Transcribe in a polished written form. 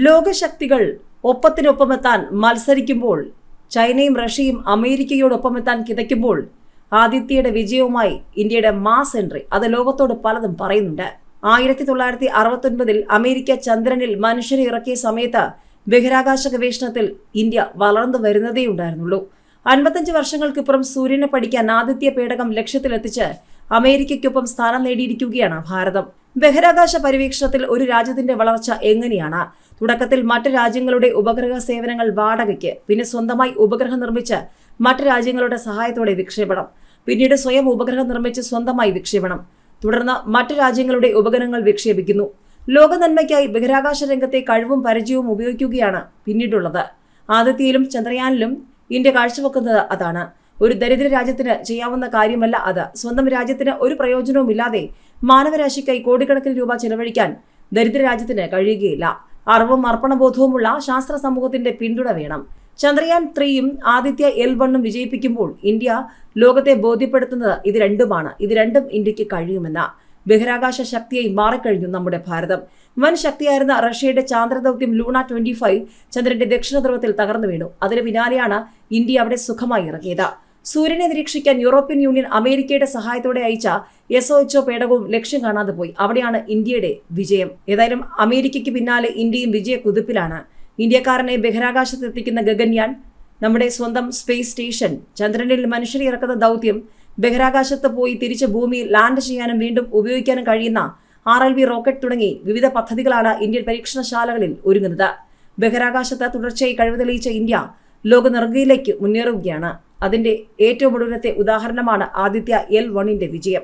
ലോകശക്തികൾ ഒപ്പത്തിനൊപ്പമെത്താൻ മത്സരിക്കുമ്പോൾ, ചൈനയും റഷ്യയും അമേരിക്കയോടൊപ്പമെത്താൻ കിതയ്ക്കുമ്പോൾ, ആദിത്യയുടെ വിജയവുമായി ഇന്ത്യയുടെ മാസ് എൻട്രി അത് ലോകത്തോട് പലതും പറയുന്നുണ്ട്. 1969 അമേരിക്ക ചന്ദ്രനിൽ മനുഷ്യരെ ഇറക്കിയ സമയത്ത് ബഹിരാകാശ ഗവേഷണത്തിൽ ഇന്ത്യ വളർന്നു വരുന്നതേയുണ്ടായിരുന്നുള്ളൂ. 55 വർഷങ്ങൾക്കിപ്പുറം സൂര്യനെ പഠിക്കാൻ ആദിത്യ പേടകം ലക്ഷ്യത്തിലെത്തിച്ച് അമേരിക്കയ്ക്കൊപ്പം സ്ഥാനം നേടിയിരിക്കുകയാണ് ഭാരതം. ബഹിരാകാശ പര്യവേക്ഷണത്തിൽ ഒരു രാജ്യത്തിന്റെ വളർച്ച എങ്ങനെയാണ്? തുടക്കത്തിൽ മറ്റ് രാജ്യങ്ങളുടെ ഉപഗ്രഹ സേവനങ്ങൾ വാടകയ്ക്ക്, പിന്നെ സ്വന്തമായി ഉപഗ്രഹം നിർമ്മിച്ച് മറ്റ് രാജ്യങ്ങളുടെ സഹായത്തോടെ വിക്ഷേപണം, പിന്നീട് സ്വയം ഉപഗ്രഹം നിർമ്മിച്ച് സ്വന്തമായി വിക്ഷേപണം, തുടർന്ന് മറ്റ് രാജ്യങ്ങളുടെ ഉപഗ്രഹങ്ങൾ വിക്ഷേപിക്കുന്നു. ലോക നന്മയ്ക്കായി ബഹിരാകാശ രംഗത്തെ കഴിവും പരിചയവും ഉപയോഗിക്കുകയാണ് പിന്നീടുള്ളത്. ആദിത്യയിലും ചന്ദ്രയാനിലും ഇന്ത്യ കാഴ്ചവെക്കുന്നത് അതാണ്. ഒരു ദരിദ്ര രാജ്യത്തിന് ചെയ്യാവുന്ന കാര്യമല്ല അത്. സ്വന്തം രാജ്യത്തിന് ഒരു പ്രയോജനവുമില്ലാതെ മാനവരാശിക്കായി കോടിക്കണക്കിന് രൂപ ചെലവഴിക്കാൻ ദരിദ്ര രാജ്യത്തിന് കഴിയുകയില്ല. അറിവും അർപ്പണബോധവുമുള്ള ശാസ്ത്ര സമൂഹത്തിന്റെ പിന്തുണ വേണം. ചന്ദ്രയാൻ 3യും ആദിത്യ L1 വിജയിപ്പിക്കുമ്പോൾ ഇന്ത്യ ലോകത്തെ ബോധ്യപ്പെടുത്തുന്നത് ഇത് രണ്ടുമാണ്. ഇത് രണ്ടും ഇന്ത്യക്ക് കഴിയുമെന്ന ബഹിരാകാശ ശക്തിയായി മാറിക്കഴിഞ്ഞു നമ്മുടെ ഭാരതം. വൻ ശക്തിയായിരുന്ന റഷ്യയുടെ ചാന്ദ്രദൗത്യം ലൂണ 25 ചന്ദ്രന്റെ ദക്ഷിണ ധ്രുവത്തിൽ തകർന്നു വീണു. അതിന് പിന്നാലെയാണ് ഇന്ത്യ അവിടെ സുഖമായി ഇറങ്ങിയത്. സൂര്യനെ നിരീക്ഷിക്കാൻ യൂറോപ്യൻ യൂണിയൻ അമേരിക്കയുടെ സഹായത്തോടെ അയച്ച SOHO പേടകവും ലക്ഷ്യം കാണാതെ പോയി. അവിടെയാണ് ഇന്ത്യയുടെ വിജയം. ഏതായാലും അമേരിക്കയ്ക്ക് പിന്നാലെ ഇന്ത്യയും വിജയക്കുതിപ്പിലാണ്. ഇന്ത്യക്കാരനെ ബഹിരാകാശത്തെത്തിക്കുന്ന ഗഗൻയാൻ, നമ്മുടെ സ്വന്തം സ്പേസ് സ്റ്റേഷൻ, ചന്ദ്രനിൽ മനുഷ്യരെ ഇറക്കുന്ന ദൗത്യം, ബഹിരാകാശത്ത് പോയി തിരിച്ച് ഭൂമിയിൽ ലാൻഡ് ചെയ്യാനും വീണ്ടും ഉപയോഗിക്കാനും കഴിയുന്ന RLV റോക്കറ്റ് തുടങ്ങി വിവിധ പദ്ധതികളാണ് ഇന്ത്യൻ പരീക്ഷണശാലകളിൽ ഒരുങ്ങുന്നത്. ബഹിരാകാശത്ത് തുടർച്ചയായി കഴിവ് തെളിയിച്ച ഇന്ത്യ ലോക നെറുകയിലേക്ക് മുന്നേറുകയാണ്. അതിന്റെ ഏറ്റവും ഒടുവിലത്തെ ഉദാഹരണമാണ് ആദിത്യ L1 വിജയം.